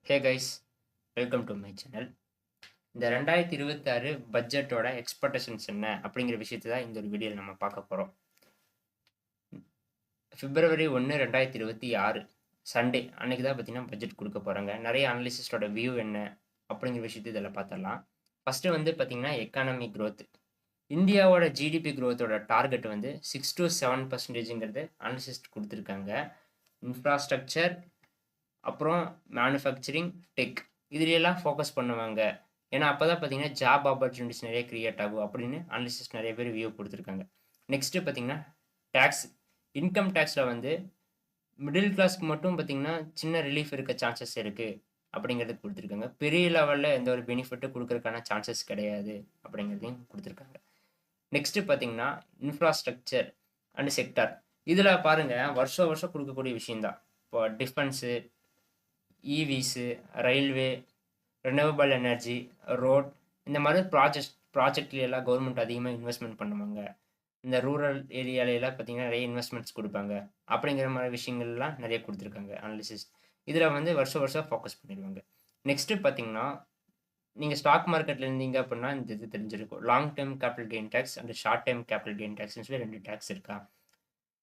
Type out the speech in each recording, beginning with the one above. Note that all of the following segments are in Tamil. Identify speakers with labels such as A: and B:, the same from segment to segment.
A: Hey guys, welcome to my channel. இந்த 2026 பட்ஜெட்டோட எக்ஸ்பெக்டேஷன்ஸ் என்ன அப்படிங்கிற விஷயத்தை தான் இந்த ஒரு வீடியோவில் நம்ம பார்க்க போகிறோம். பிப்ரவரி 1, 2026 சண்டே அன்னைக்கு தான் பார்த்தீங்கன்னா பட்ஜெட் கொடுக்க போகிறாங்க. நிறைய அனலிசிஸ்டோட வியூ என்ன அப்படிங்கிற விஷயத்தை இதில் பார்த்துடலாம். ஃபஸ்ட்டு வந்து பார்த்தீங்கன்னா எக்கானமி growth. இந்தியாவோட ஜிடிபி growthோட டார்கெட் வந்து 6 to 7%ங்கிறது அனலிசிஸ்ட் கொடுத்துருக்காங்க. இன்ஃப்ராஸ்ட்ரக்சர், அப்புறம் மேனுஃபேக்சரிங், டெக் இதுலையெல்லாம் ஃபோக்கஸ் பண்ணுவாங்க. ஏன்னா அப்போ தான் பார்த்தீங்கன்னா ஜாப் ஆப்பர்ச்சுனிட்டிஸ் நிறைய கிரியேட் ஆகும் அப்படின்னு அனலிசிஸ்ட் நிறைய பேர் வியூ கொடுத்துருக்காங்க. நெக்ஸ்ட்டு பார்த்தீங்கன்னா டேக்ஸ், இன்கம் டேக்ஸில் வந்து மிடில் கிளாஸ்க்கு மட்டும் பார்த்தீங்கன்னா சின்ன ரிலீஃப் இருக்க சான்சஸ் இருக்குது அப்படிங்கிறது கொடுத்துருக்காங்க. பெரிய லெவலில் எந்த ஒரு பெனிஃபிட்டும் கொடுக்கறதுக்கான சான்சஸ் கிடையாது அப்படிங்கிறதையும் கொடுத்துருக்காங்க. நெக்ஸ்ட்டு பார்த்தீங்கன்னா இன்ஃப்ராஸ்ட்ரக்சர் அண்ட் செக்டார். இதில் பாருங்கள் வருஷம் வருஷம் கொடுக்கக்கூடிய விஷயந்தான். இப்போ defence, EVs, railway, renewable energy, road இந்த மாதிரி ப்ராஜெக்ட்ல எல்லாம் கவர்மெண்ட் அதிகமாக இன்வெஸ்ட்மெண்ட் பண்ணுவாங்க. இந்த ரூரல் ஏரியாலெல்லாம் பார்த்தீங்கன்னா நிறைய இன்வெஸ்ட்மெண்ட்ஸ் கொடுப்பாங்க. அப்படிங்கிற மாதிரி விஷயங்கள்லாம் நிறைய கொடுத்துருக்காங்க அனாலிசிஸ். இதில் வந்து வருஷம் வருஷம் ஃபோக்கஸ் பண்ணிடுவாங்க. நெக்ஸ்ட்டு பார்த்தீங்கன்னா நீங்கள் ஸ்டாக் மார்க்கெட்டில் இருந்தீங்க அப்படின்னா இந்த இது தெரிஞ்சிருக்கும். Long term capital gain tax and short term capital gain டேக்ஸ்னு சொல்லி 2 டேக்ஸ் இருக்கா.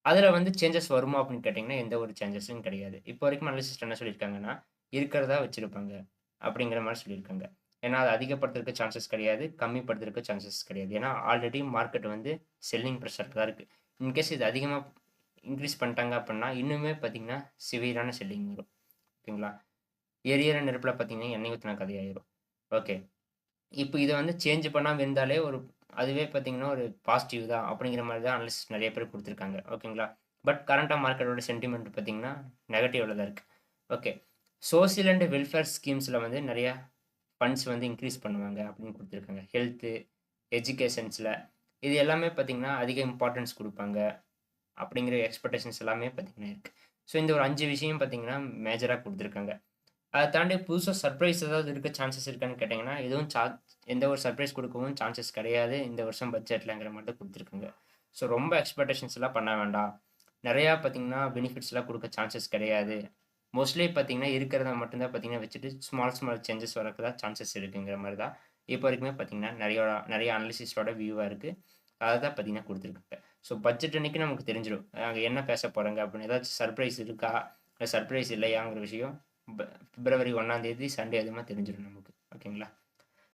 A: அதில் வந்து சேஞ்சஸ் வருமா அப்படின்னு கேட்டிங்கன்னா எந்த ஒரு சேஞ்சஸும் கிடையாது. இப்போ வரைக்கும் அனலிசிஸ்ட் என்ன சொல்லியிருக்காங்கன்னா இருக்கிறதா வச்சுருப்பாங்க அப்படிங்கிற மாதிரி சொல்லியிருக்காங்க. ஏன்னா அது அதிகப்படுத்துறதுக்கு சான்சஸ் கிடையாது, கம்மிப்படுத்துறதுக்கு சான்சஸ் கிடையாது. ஏன்னா ஆல்ரெடி மார்க்கெட் வந்து செல்லிங் ப்ரெஷர் தான் இருக்குது. இன்கேஸ் இது அதிகமாக இன்க்ரீஸ் பண்ணிட்டாங்க அப்படின்னா இன்னுமே பார்த்தீங்கன்னா சிவியரான செல்லிங் வரும். ஓகேங்களா? எரியிற நெருப்பில் பார்த்தீங்கன்னா எண்ணெய் ஊற்றின கதையாயிரும். ஓகே, இப்போ இதை வந்து சேஞ்ச் பண்ணாமல் இருந்தாலே அதுவே பார்த்தீங்கன்னா ஒரு பாசிட்டிவ் தான் அப்படிங்கிற மாதிரி தான் அனலிஸ்ட் நிறைய பேர் கொடுத்துருக்காங்க. ஓகேங்களா? பட் கரண்ட்டாக மார்க்கெட்டோட சென்டிமெண்ட் பார்த்தீங்கன்னா நெகட்டிவில் தான் இருக்குது. ஓகே, சோசியல் அண்ட் வெல்ஃபேர் ஸ்கீம்ஸில் வந்து நிறையா ஃபண்ட்ஸ் வந்து இன்க்ரீஸ் பண்ணுவாங்க அப்படின்னு கொடுத்துருக்காங்க. ஹெல்த்து, எஜுகேஷன்ஸில் இது எல்லாமே பார்த்தீங்கன்னா அதிக இம்பார்ட்டன்ஸ் கொடுப்பாங்க அப்படிங்கிற எக்ஸ்பெக்டேஷன்ஸ் எல்லாமே பார்த்தீங்கன்னா இருக்குது. ஸோ இந்த ஒரு 5 விஷயம் பார்த்தீங்கன்னா மேஜராக கொடுத்துருக்காங்க. அதை தாண்டி புதுசாக சர்ப்ரைஸ் ஏதாவது இருக்க சான்சஸ் இருக்கான்னு கேட்டிங்கன்னா எதுவும் எந்த ஒரு சர்ப்ரைஸ் கொடுக்கவும் சான்சஸ் கிடையாது இந்த வருஷம் பட்ஜெட்லங்கிற மாதிரி தான் கொடுத்துருக்காங்க. ஸோ ரொம்ப எக்ஸ்பெக்டேஷன்ஸ் எல்லாம் பண்ண வேண்டாம். நிறையா பார்த்தீங்கன்னா பெனிஃபிட்ஸ்லாம் கொடுக்க சான்சஸ் கிடையாது. மோஸ்ட்லி பார்த்தீங்கன்னா இருக்கிறத மட்டும்தான் பார்த்தீங்கன்னா வச்சுட்டு ஸ்மால் சேஞ்சஸ் வரக்கு தான் சான்சஸ் இருக்குங்கிற மாதிரி தான் இப்போ வரைக்குமே பார்த்தீங்கன்னா நிறைய அனலிசிஸ்டோட வியூவாக இருக்குது. அதை தான் பார்த்தீங்கன்னா கொடுத்துருக்காங்க. ஸோ பட்ஜெட் அன்னைக்கு நமக்கு தெரிஞ்சிடும் அங்கே என்ன பேச போகிறாங்க அப்படின்னு. ஏதாச்சும் சர்ப்ரைஸ் இருக்கா இல்லை சர்ப்ரைஸ் இல்லையாங்கிற விஷயம் பிப்ரவரி 1 சண்டே அதுமா தெரிஞ்சிடும் நமக்கு. ஓகேங்களா?